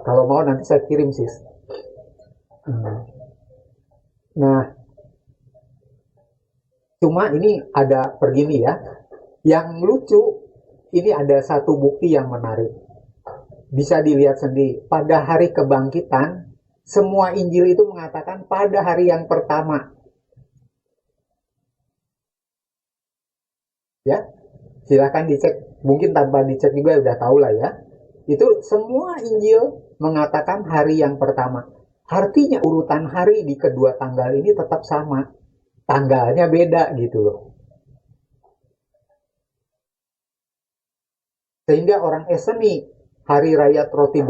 Kalau mau nanti saya kirim, sis. Nah, cuma ini ada begini ya. Yang lucu, ini ada satu bukti yang menarik. Bisa dilihat sendiri. Pada hari kebangkitan, semua Injil itu mengatakan pada hari yang pertama. Ya, silahkan dicek. Mungkin tanpa dicek juga udah tahu lah ya. Itu semua Injil mengatakan hari yang pertama. Artinya urutan hari di kedua tanggal ini tetap sama. Tanggalnya beda gitu loh. Sehingga orang Eseni hari raya roti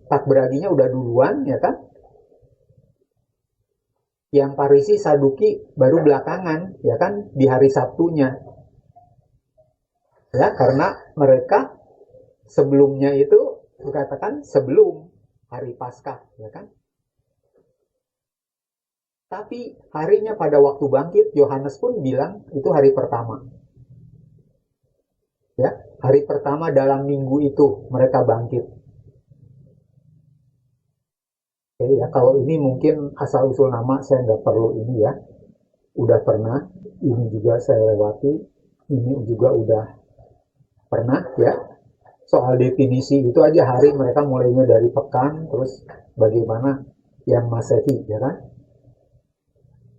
tak beraginya udah duluan ya kan. Yang Farisi Saduki baru belakangan ya kan di hari Sabtunya. Ya, karena mereka sebelumnya itu dikatakan sebelum hari Paskah ya kan. Tapi harinya pada waktu bangkit Yohanes pun bilang itu hari pertama. Ya, hari pertama dalam minggu itu mereka bangkit. Oke ya, kalau ini mungkin asal usul nama saya nggak perlu ini ya. Udah pernah, ini juga saya lewati, ini juga udah pernah ya. Soal definisi itu aja hari mereka mulainya dari pekan, terus bagaimana yang Masehi ya kan?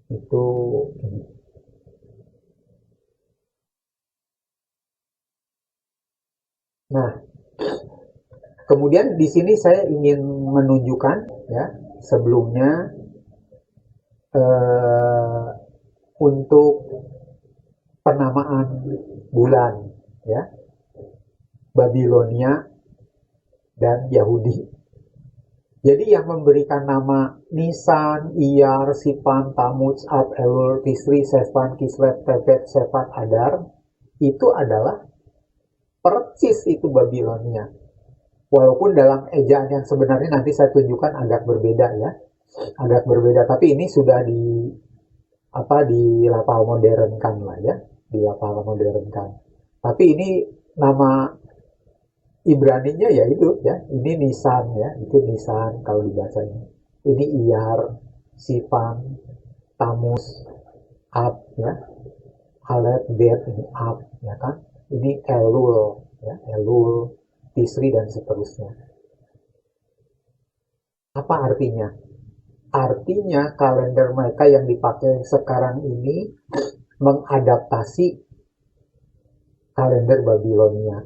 Itu ini. Nah, kemudian di sini saya ingin menunjukkan ya sebelumnya untuk penamaan bulan ya Babilonia dan Yahudi. Jadi yang memberikan nama Nisan, Iyar, Sipan, Tammuz, Ab, Elul, Tisri, Sefan, Kislev, Tebet, Sefat, Adar itu adalah persis itu Babilonia. Walaupun dalam ejaan yang sebenarnya nanti saya tunjukkan agak berbeda ya. Agak berbeda, tapi ini sudah dilapal modernkan lah ya. Dilapal modernkan. Tapi ini nama Ibraninya ya itu ya. Ini Nisan ya, itu Nisan kalau dibaca ini. Ini Iyar, Sipan, Tammuz, Ab ya. Alet, Bet, ini Ab ya kan. Ini Elul ya, Elul, Tisri dan seterusnya. Apa artinya? Artinya kalender mereka yang dipakai sekarang ini mengadaptasi kalender Babilonia.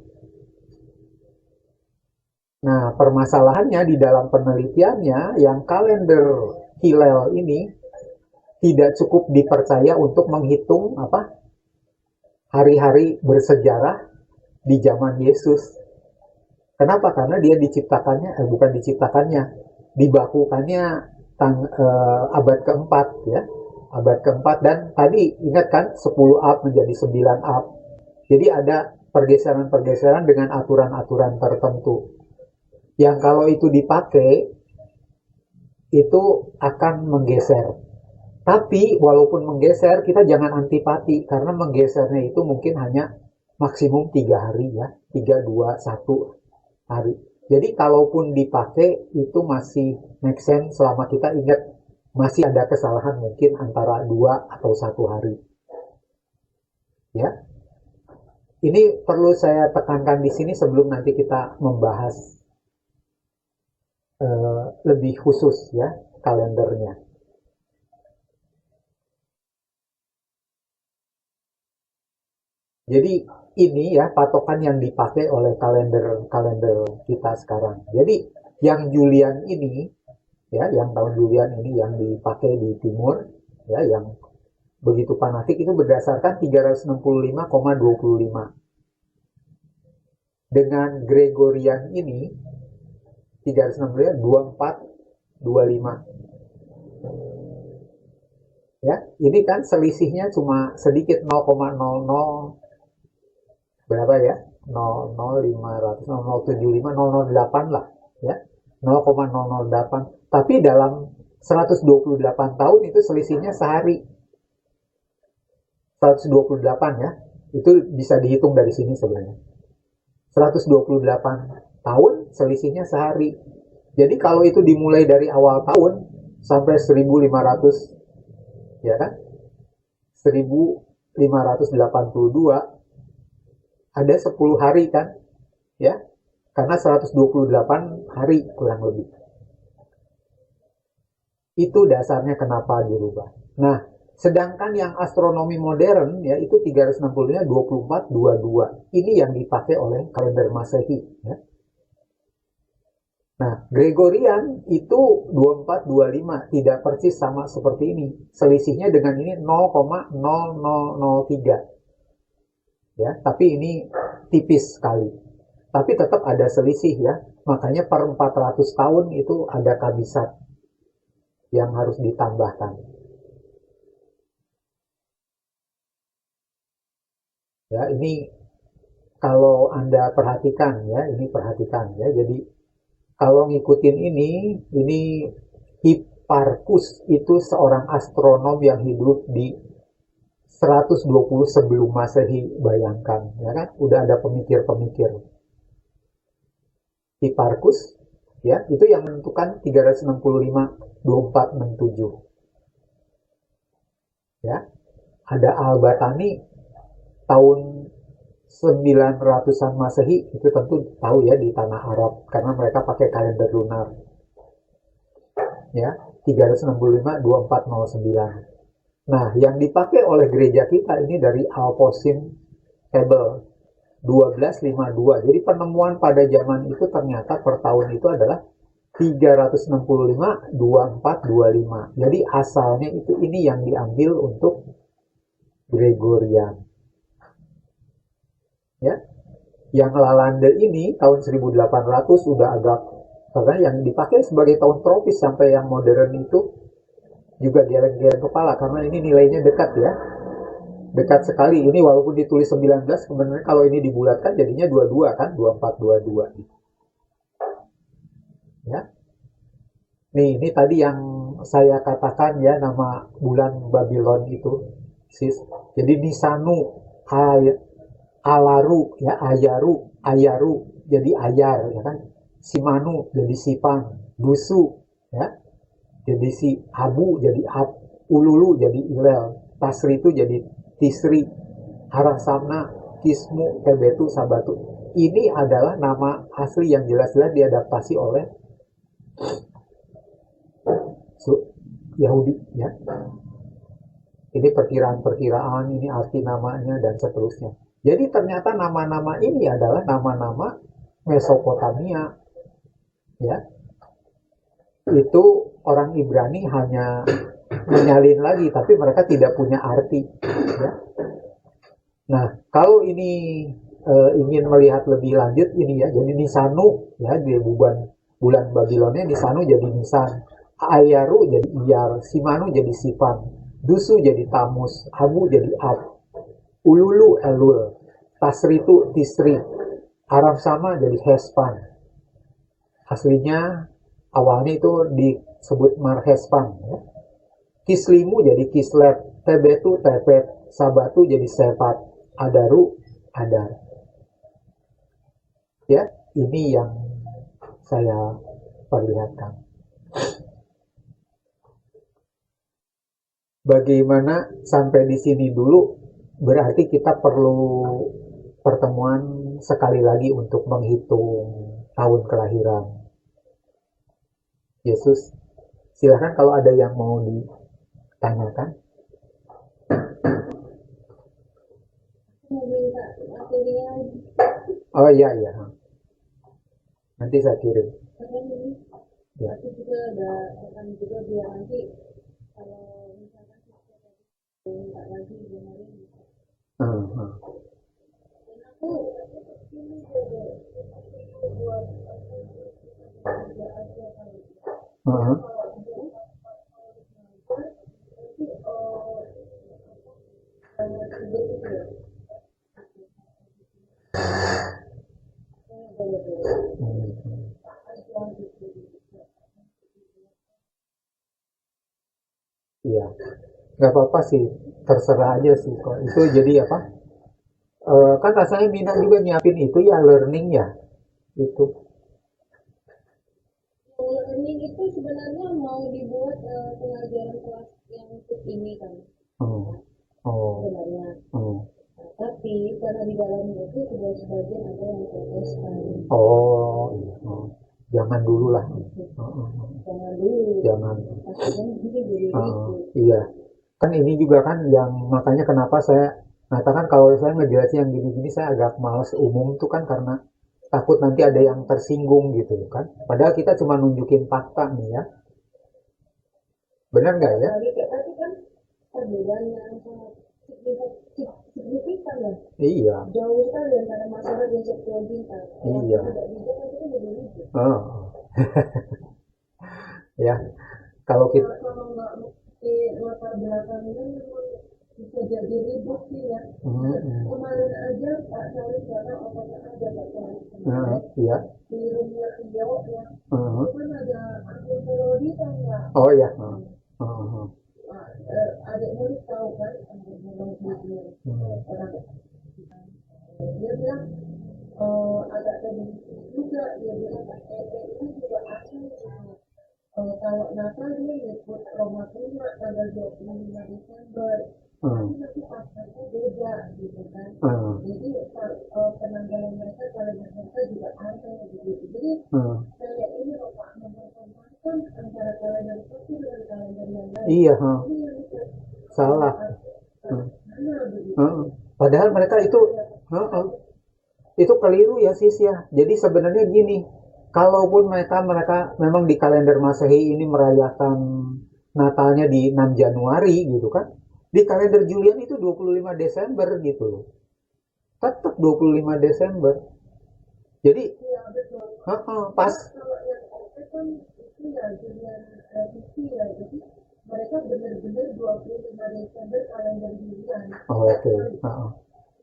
Nah, permasalahannya di dalam penelitiannya yang kalender Hillel ini tidak cukup dipercaya untuk menghitung hari-hari bersejarah di zaman Yesus. Kenapa? Karena dia dibakukannya abad keempat ya. Abad keempat dan tadi ingat kan 10 Ab menjadi 9 Ab. Jadi ada pergeseran-pergeseran dengan aturan-aturan tertentu. Yang kalau itu dipakai itu akan menggeser. Tapi walaupun menggeser kita jangan antipati karena menggesernya itu mungkin hanya maksimum 3 hari ya. 3, 2, 1 hari. Jadi kalaupun dipakai itu masih make sense selama kita ingat masih ada kesalahan mungkin antara 2 atau 1 hari. Ya. Ini perlu saya tekankan di sini sebelum nanti kita membahas lebih khusus ya kalendernya. Jadi ini ya patokan yang dipakai oleh kalender kita sekarang. Jadi yang Julian ini ya, yang tahun Julian ini yang dipakai di timur ya, yang begitu fanatik itu berdasarkan 365,25. Dengan Gregorian ini 365 ya, ini kan selisihnya cuma sedikit 0,00 berapa ya? 0,0500, 0,075, 008 lah ya. 0,008. Tapi dalam 128 tahun itu selisihnya sehari. 128 ya. Itu bisa dihitung dari sini sebenarnya. 128 tahun selisihnya sehari. Jadi kalau itu dimulai dari awal tahun sampai 1500, ya kan? 1582 ada 10 hari kan? Ya. Karena 128 hari kurang lebih. Itu dasarnya kenapa dirubah. Nah, sedangkan yang astronomi modern ya itu 360-nya 24-22. Ini yang dipakai oleh kalender Masehi ya. Nah, Gregorian itu 24-25, tidak persis sama seperti ini. Selisihnya dengan ini 0,0003. Ya, tapi ini tipis sekali. Tapi tetap ada selisih ya. Makanya per 400 tahun itu ada kabisat yang harus ditambahkan. Ya, ini kalau Anda perhatikan ya, ini perhatikan ya. Jadi kalau ngikutin ini Hipparchus itu seorang astronom yang hidup di 120 sebelum Masehi, bayangkan ya kan, udah ada pemikir-pemikir. Hipparchus ya, itu yang menentukan 365 24 67. Ya. Ada Al-Batani tahun 900-an Masehi, itu tentu tahu ya di tanah Arab karena mereka pakai kalender lunar. Ya, 365 2409. Nah, yang dipakai oleh gereja kita ini dari Alposin Table 1252. Jadi penemuan pada zaman itu ternyata per tahun itu adalah 365 2425. Jadi asalnya itu ini yang diambil untuk Gregorian. Ya. Yang Lalande ini tahun 1800 udah agak, karena yang dipakai sebagai tahun tropis sampai yang modern itu juga geleng-geleng kepala karena ini nilainya dekat ya. Dekat sekali. Ini walaupun ditulis 19, sebenarnya kalau ini dibulatkan jadinya 22 kan, 2422. Ya. Ini tadi yang saya katakan ya, nama bulan Babylon itu. Jadi Nisanu, Alaru, ya Ayaru, jadi Ayar, ya kan. Simanu jadi Sipang, Dusu, ya. Jadi si Abu jadi Ab, Ululu jadi Ilel, Tasri itu jadi Tisri, Harasamna, Kismu, Tebetu, Sabatu. Ini adalah nama asli yang jelas-jelas diadaptasi oleh Yahudi, ya. Ini perkiraan-perkiraan, ini arti namanya dan seterusnya. Jadi ternyata nama-nama ini adalah nama-nama Mesopotamia, ya. Itu orang Ibrani hanya menyalin lagi, tapi mereka tidak punya arti, ya. Nah, kalau ini ingin melihat lebih lanjut ini ya, jadi Nisanu ya, di bulan Babilonnya Nisanu jadi Nisan, Ayaru jadi Iyar, Simanu jadi Sipan, Dusu jadi Tamus, Abu jadi Ab, Ululu Elul, Tasritu Tisri, Aram sama jadi Hespan. Aslinya awalnya itu disebut Marhespan ya. Kislimu jadi Kislet, Tebetu Tepet, Sabatu jadi Sepat, Adaru Adar. Ya, ini yang saya perlihatkan. Bagaimana sampai di sini dulu, berarti kita perlu pertemuan sekali lagi untuk menghitung tahun kelahiran Yesus. Silahkan kalau ada yang mau ditanyakan. Oh iya, iya. Nanti saya kirim. Ya. Itu juga ada akan juga biar nanti kalau misalkan minta lagi kemarin. Dan aku ini juga buat Iya, nggak apa-apa sih, terserah aja sih kok. Itu jadi apa? Kan rasanya Mina juga nyiapin itu ya, learning ya, itu. learning itu sebenarnya mau dibuat pengajaran kelas yang untuk ini kan Oh, oh, sebenarnya. oh, Nah, tapi karena di dalamnya itu sudah sebagian ada yang protestan. oh, iya, oh. Jangan dulu lah. Jangan dulu. Jangan. Akhirnya nanti jadi ribut. Iya. Kan ini juga kan yang makanya kenapa saya mengatakan kalau saya ngejelasin yang gini-gini saya agak males umum tuh kan karena takut nanti ada yang tersinggung gitu kan. Padahal kita cuma nunjukin fakta nih ya. Benar nggak ya? Apalagi kayak tadi kan perbedaan yang sangat signifikan ya. Iya. Jauh sekali antara masyarakat yang seksual bintang. Orang Iya. yang tidak bijak itu kan jadi ribut. Oh. Ya. Kalau kita Kalau nggak mesti latar belakangnya memang bisa jadi ribut sih ya. Kemarin aja Pak Sarif kata apakah ada Pak Sarif kemarin iya. di rumah beliau ya. Itu kan ada akun melodi kan nggak? Oh ya. Adik murid tahu kan akun melodi orang dia bilang agak tadi juga dia bilang ini juga asing kalau Natal dia nyebut Roma Prima tanggal 25 Desember tapi nanti pasarnya beda gitu kan jadi penanggalan mereka kalender mereka juga aneh gitu jadi kayak ini loh Pak mempertemukan antara kalender satu dengan kalender yang lain iya ini yang salah begitu. Padahal mereka itu keliru ya sis ya. Jadi sebenarnya gini, kalaupun mereka memang di kalender Masehi ini merayakan Natalnya di 6 Januari gitu kan. Di kalender Julian itu 25 Desember gitu loh. Tetap 25 Desember. Jadi Iya betul. pas Kalau yang oke kan itu ya Julian revisi ya. Jadi mereka benar-benar 25 Desember kalender Julian. oke.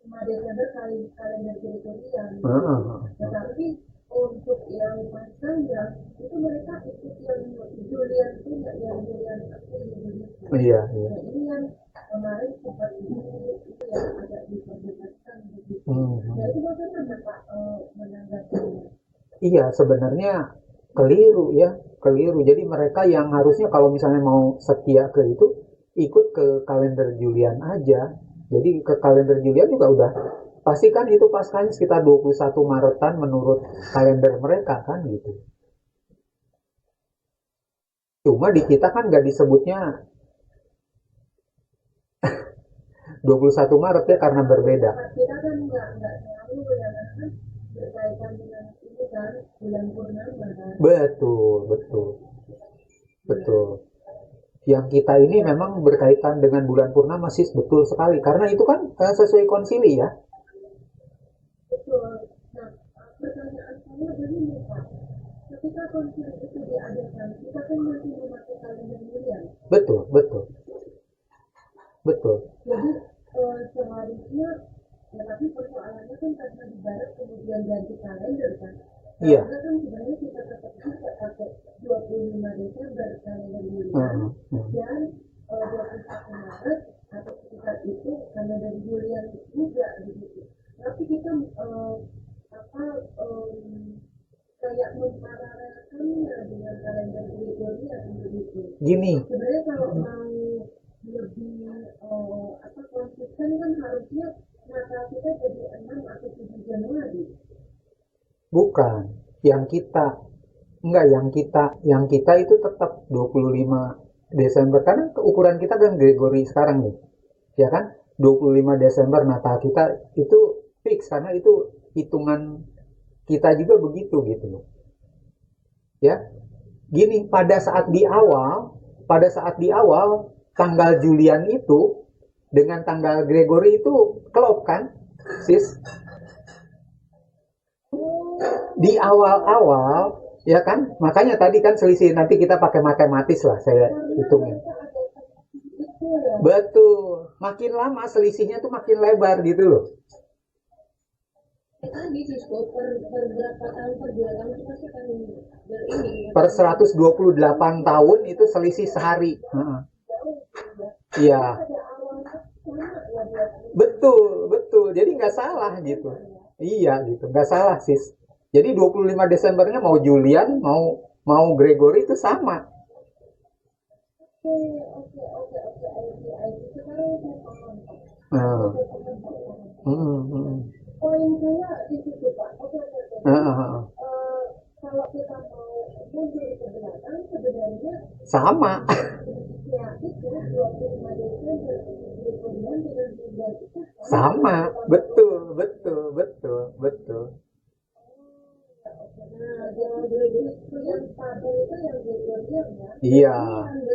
5 Desember kalender Gregorian. Tetapi untuk yang pasangnya itu mereka ikut yang Julian itu nggak yang Julian asli begitu. Iya. Nah ini yang kemarin sempat itu yang agak diperdebatkan begitu. Nah itu bagaimana Pak menanggapinya? Iya, sebenarnya keliru ya, keliru. Jadi mereka yang harusnya kalau misalnya mau setia ke itu, ikut ke kalender Julian aja. Jadi ke kalender Julian juga udah pasti kan itu paskahnya sekitar 21 Maretan menurut kalender mereka kan gitu. Cuma di kita kan nggak disebutnya 21 Maret ya karena berbeda. Kita kan nggak selalu ya kan berkaitan dengan ini kan bulan purnama kan. Betul. Yang kita ini memang berkaitan dengan bulan purnama sih betul sekali karena itu kan sesuai konsili ya. Betul. Nah, pertanyaan saya begini Pak, ketika konsili itu diadakan, kita kan masih memakai kalender Julian. Betul. Jadi seharusnya, ya tapi persoalannya kan karena di barat kemudian ganti kalender kan. Iya. Karena kan sebenarnya kita tetap bisa pakai 25 Desember kalender Julian dan 21 Maret atau sekitar itu kalender Julian juga begitu. Tapi kita kayak memparalelkannya dengan kalender Gregorian begitu. Gini. Sebenarnya kalau mau lebih konsisten kan harusnya Natal kita jadi 6 atau 7 Januari. Bukan. Yang kita itu tetap 25 Desember karena ukuran kita kan Gregory sekarang nih. Ya kan? 25 Desember Natal kita itu fix karena itu hitungan kita juga begitu gitu loh. Ya. Gini, pada saat di awal tanggal Julian itu dengan tanggal Gregory itu klop kan, sis? Di awal-awal, ya kan? Makanya tadi kan selisih, nanti kita pakai matematis lah, saya hitungin. Betul. Makin lama selisihnya tuh makin lebar gitu loh. Tadi Sisko per berapa tahun per 2 tahun itu pasti akan berini. Per 128 tahun itu selisih sehari. Iya. Betul. Jadi nggak salah gitu. Iya gitu, nggak salah sis. Jadi 25 Desembernya mau Julian, mau mau Gregory itu sama. Oke. IT. Sekarang saya paham, Pak. Nah, Saya paham, Pak. Poin saya di situ, Pak. Oke. Kalau kita mau mundur ke belakang, sebenarnya sama. ya itu 25 Desember kemudian dengan bulan itu Sama, betul. Nah, yang Gregorian itu yang tadi itu yang Gregorian ya. Iya,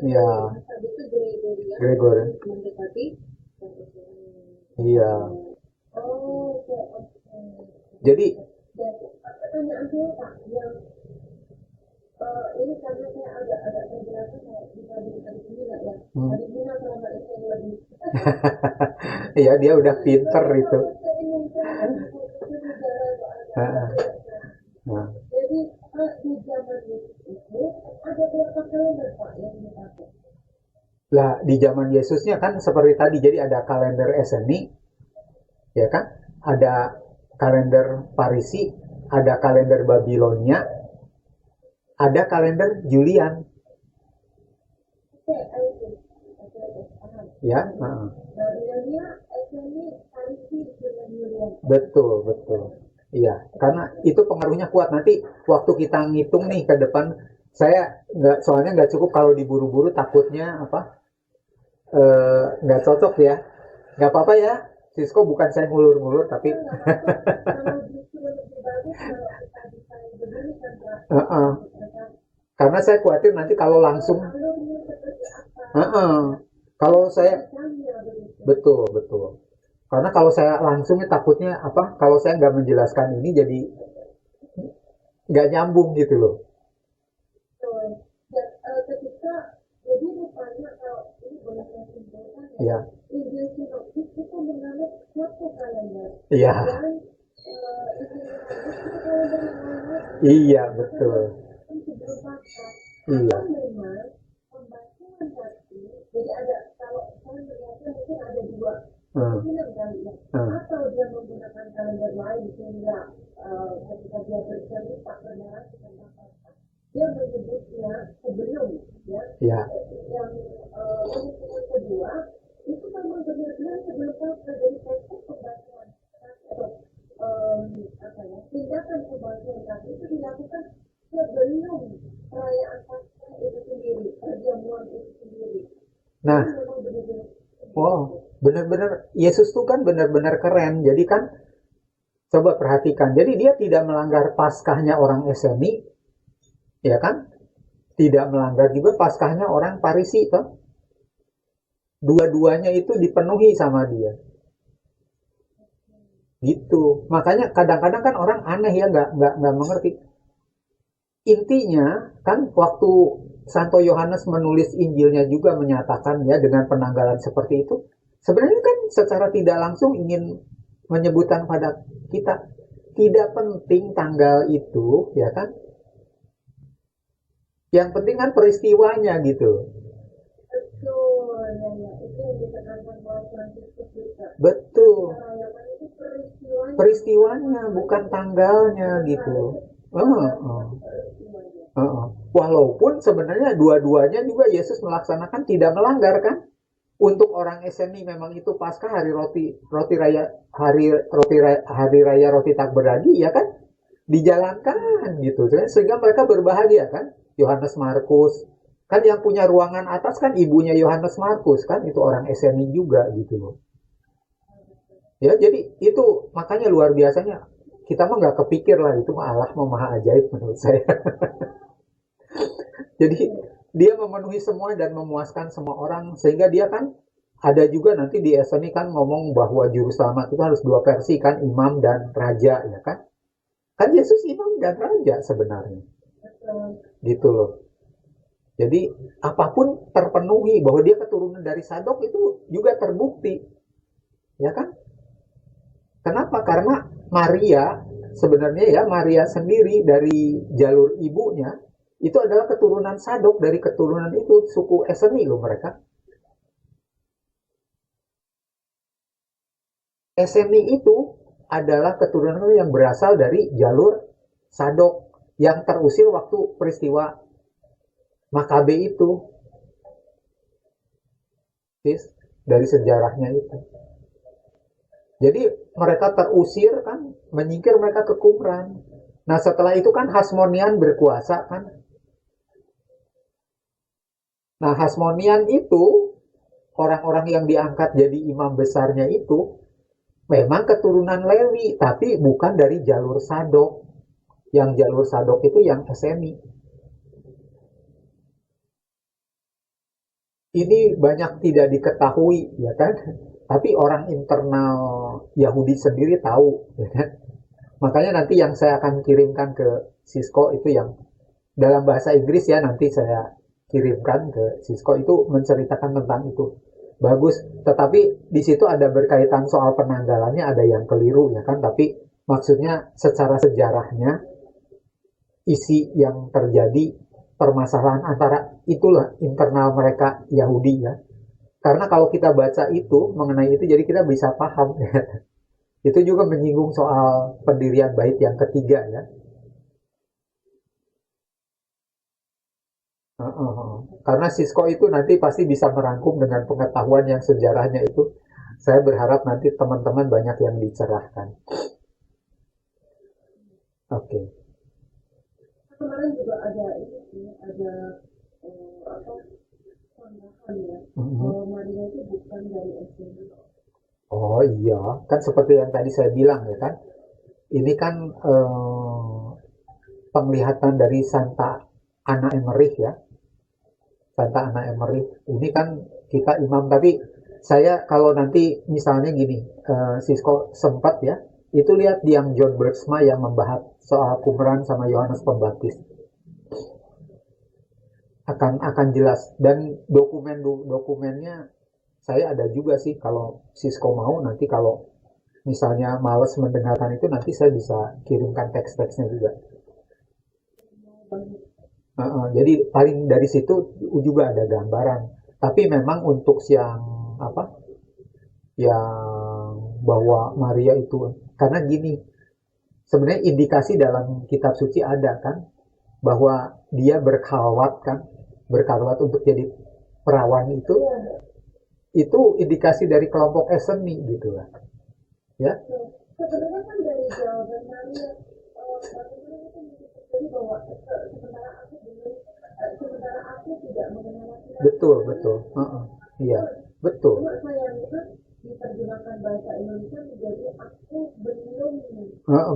iya. Tadi itu Gregorian Gregorian. mendekati. Iya. Oke. Jadi Dan pertanyaan saya Pak, yang ini karena saya agak terjelaskan kalau bisa diberikan di sini nggak ya? Tadi Bina selama ini yang lebih. Iya, dia udah pinter itu. Jadi di zaman itu ada berapa kalender Pak yang dipakai? Lah, di zaman Yesusnya kan seperti tadi, jadi ada kalender Eseni, ya kan? Ada kalender Parisi, ada kalender Babilonia, ada kalender Julian. Oke, paham. Ya, Babilonia, Eseni, Parisi, Julian. betul. Iya, karena itu pengaruhnya kuat. Nanti waktu kita ngitung nih ke depan, soalnya nggak cukup kalau diburu-buru, takutnya nggak cocok ya. Nggak apa-apa ya, Sisko, bukan saya ngulur-ngulur, tapi karena saya khawatir nanti kalau langsung, kalau saya, betul. Karena kalau saya langsung takutnya kalau saya nggak menjelaskan ini jadi nggak nyambung gitu loh. Ketika jadi rupanya kalau ini boleh saya simpulkan ya, Injil Sinoptik itu menganut satu kalender. Iya. Dan Iya, betul. Iya. Memang pembacaan tadi, jadi ada kalau saya melihatnya mungkin ada dua kemungkinan kali ya. Atau dia menggunakan kalender lain sehingga ketika dia bercerita benar dia menyebutnya sebelum ya. Yang kedua itu memang benar-benar sebelum terjadi proses pembacaan tindakan pembacaan tadi itu dilakukan sebelum perayaan Paskah itu sendiri, perjamuan itu sendiri. Nah, benar-benar Yesus tuh kan benar-benar keren. Jadi kan coba perhatikan. Jadi dia tidak melanggar Paskahnya orang Eseni, ya kan? Tidak melanggar juga Paskahnya orang Parisi, toh. Dua-duanya itu dipenuhi sama dia. Gitu. Makanya kadang-kadang kan orang aneh ya, nggak mengerti. Intinya kan waktu Santo Yohanes menulis Injilnya juga menyatakan ya dengan penanggalan seperti itu. Sebenarnya kan secara tidak langsung ingin menyebutkan pada kita tidak penting tanggal itu, ya kan? Yang penting kan peristiwanya gitu. Betul. Peristiwanya bukan tanggalnya gitu. Walaupun sebenarnya dua-duanya juga Yesus melaksanakan tidak melanggar kan. Untuk orang Eseni memang itu Paskah hari raya roti tak beragi ya kan, dijalankan gitu kan, sehingga mereka berbahagia kan. Yohanes Markus kan yang punya ruangan atas kan ibunya Yohanes Markus kan, itu orang Eseni juga gitu loh. Ya jadi itu makanya luar biasanya, kita mah nggak kepikir lah itu Allah mah maha ajaib menurut saya. Jadi dia memenuhi semua dan memuaskan semua orang, sehingga dia kan ada juga nanti di Eseni kan ngomong bahwa juru selamat itu harus dua versi kan, imam dan raja ya kan. Kan Yesus imam dan raja sebenarnya. Gitu loh. Jadi apapun terpenuhi, bahwa dia keturunan dari Sadok itu juga terbukti. Ya kan? Kenapa? Karena Maria sebenarnya ya, Maria sendiri dari jalur ibunya itu adalah keturunan Sadok, dari keturunan itu suku Eseni loh mereka. Eseni itu adalah keturunan yang berasal dari jalur Sadok. yang terusir waktu peristiwa Makabe itu, dari sejarahnya itu. Jadi mereka terusir kan, menyingkir mereka ke Qumran. Nah setelah itu kan Hasmonian berkuasa kan. Nah Hasmonian itu, orang-orang yang diangkat jadi imam besarnya itu, memang keturunan Lewi, tapi bukan dari jalur Sadok. Yang jalur Sadok itu yang Eseni. Ini banyak tidak diketahui, ya kan? Tapi orang internal Yahudi sendiri tahu, ya kan? Makanya nanti yang saya akan kirimkan ke Cisco itu yang dalam bahasa Inggris ya, nanti saya kirimkan ke Cisco itu menceritakan tentang itu. Bagus, tetapi di situ ada berkaitan soal penanggalannya, ada yang keliru ya kan, tapi maksudnya secara sejarahnya isi yang terjadi permasalahan antara itulah internal mereka Yahudi ya. Karena kalau kita baca itu mengenai itu jadi kita bisa paham ya. Itu juga menyinggung soal pendirian bait yang ketiga ya. Karena Cisco itu nanti pasti bisa merangkum dengan pengetahuan yang sejarahnya itu. Saya berharap nanti teman-teman banyak yang dicerahkan. Oke. Kemarin juga ada ini, ada apa tambahan ya, bahwa Maria itu bukan dari SMA. Oh iya, kan seperti yang tadi saya bilang ya kan. Ini kan penglihatan dari Santa Ana Emmerich ya. Santa Ana Emmerich. Ini kan kita imam, tapi saya kalau nanti misalnya gini, Sisko sempat ya, itu lihat yang John Bergsma yang membahas soal Qumran sama Yohanes Pembaptis. Akan jelas, dan dokumennya saya ada juga sih, kalau Sisko mau nanti kalau misalnya males mendengarkan itu nanti saya bisa kirimkan teks-teksnya juga. Jadi paling dari situ juga ada gambaran. Tapi memang untuk yang apa? Yang bahwa Maria itu, karena gini, sebenarnya indikasi dalam kitab suci ada kan bahwa dia berkhalwat untuk jadi perawan itu indikasi dari kelompok Eseni gitu lah. Ya. Sebenarnya kan dari jawaban Maria, jadi bahwa sementara aku tidak mengenal laki-laki. Betul. Iya, betul. Cuma saya lihat diterjemahkan bahasa Indonesia menjadi aku belum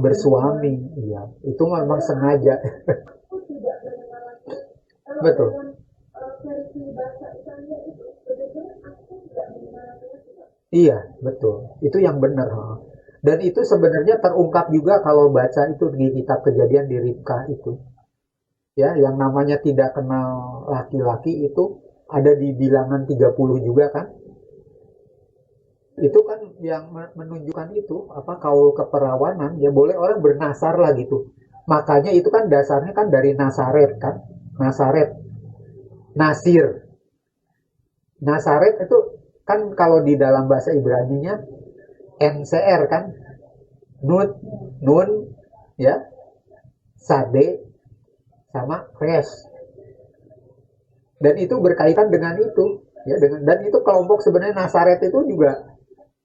bersuami. Iya, itu memang sengaja. Aku tidak mengenal laki-laki. Kalau Betul. dengan versi bahasa Italia itu sebetulnya aku tidak mengenal laki-laki. Iya, betul. Itu yang benar. Dan itu sebenarnya terungkap juga kalau baca itu di kitab Kejadian di Ribka itu. Ya, yang namanya tidak kenal laki-laki itu ada di bilangan 30 juga kan. Itu kan yang menunjukkan itu, apa, kaul keperawanan, ya boleh orang bernasar lah gitu. Makanya itu kan dasarnya kan dari Nasaret kan. Nasir. Nasaret itu kan kalau di dalam bahasa Ibrani-nya NCR kan. Nun, ya, Sade, sama Res. Dan itu berkaitan dengan itu, ya, dan itu kelompok sebenarnya Nasaret itu juga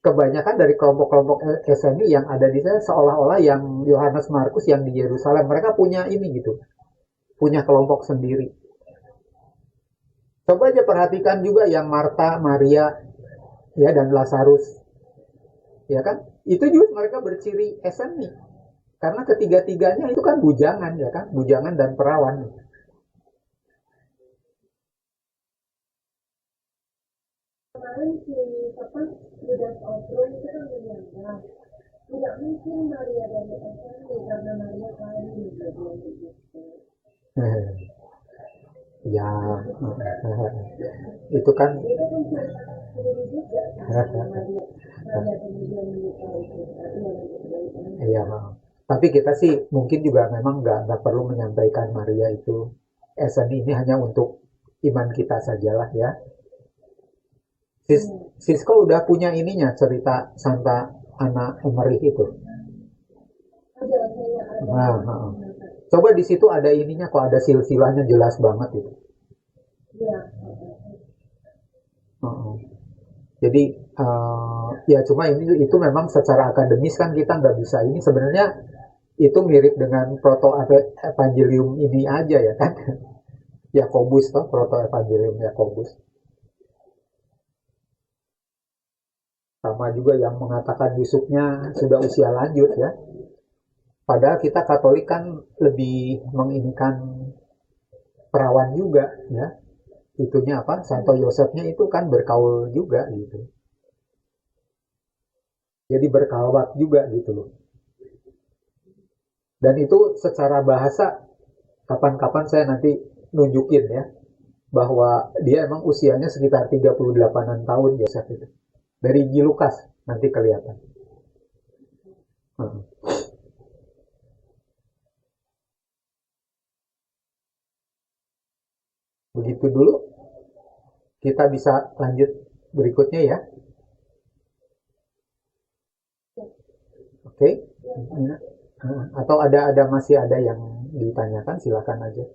kebanyakan dari kelompok-kelompok SMI yang ada di sana, seolah-olah yang Yohanes Markus yang di Yerusalem, mereka punya ini gitu, punya kelompok sendiri. Coba aja perhatikan juga yang Marta, Maria, ya, dan Lazarus, ya kan, itu juga mereka berciri SMI, karena ketiga-tiganya itu kan bujangan, ya kan, bujangan dan perawan. Kemarin si Yudas Obro itu kan menyangka tidak mungkin Maria dari SMI karena Maria kawin begitu. Ya, itu kan iya. Tapi kita sih mungkin juga memang nggak perlu menyampaikan Maria itu SNI ini hanya untuk iman kita sajalah ya. Sisko udah punya ininya, cerita Santa Ana Emmerich itu. Nah, Coba di situ ada ininya, kok ada silsilahnya jelas banget itu. Iya. Jadi ya cuma ini itu memang secara akademis kan kita nggak bisa ini sebenarnya itu mirip dengan proto evangelium ini aja ya kan. Yakobus toh, proto evangelium Yakobus. Sama juga yang mengatakan Yusufnya sudah usia lanjut ya. Padahal kita Katolik kan lebih menginikan perawan juga ya. Itunya apa? Santo Yosefnya itu kan berkaul juga gitu. Jadi berkalwat juga gitu loh. Dan itu secara bahasa kapan-kapan saya nanti nunjukin ya bahwa dia emang usianya sekitar 38-an tahun Yosef itu. Dari Injil Lukas nanti kelihatan. Begitu dulu. Kita bisa lanjut berikutnya ya. Oke. Atau masih ada yang ditanyakan, silakan aja.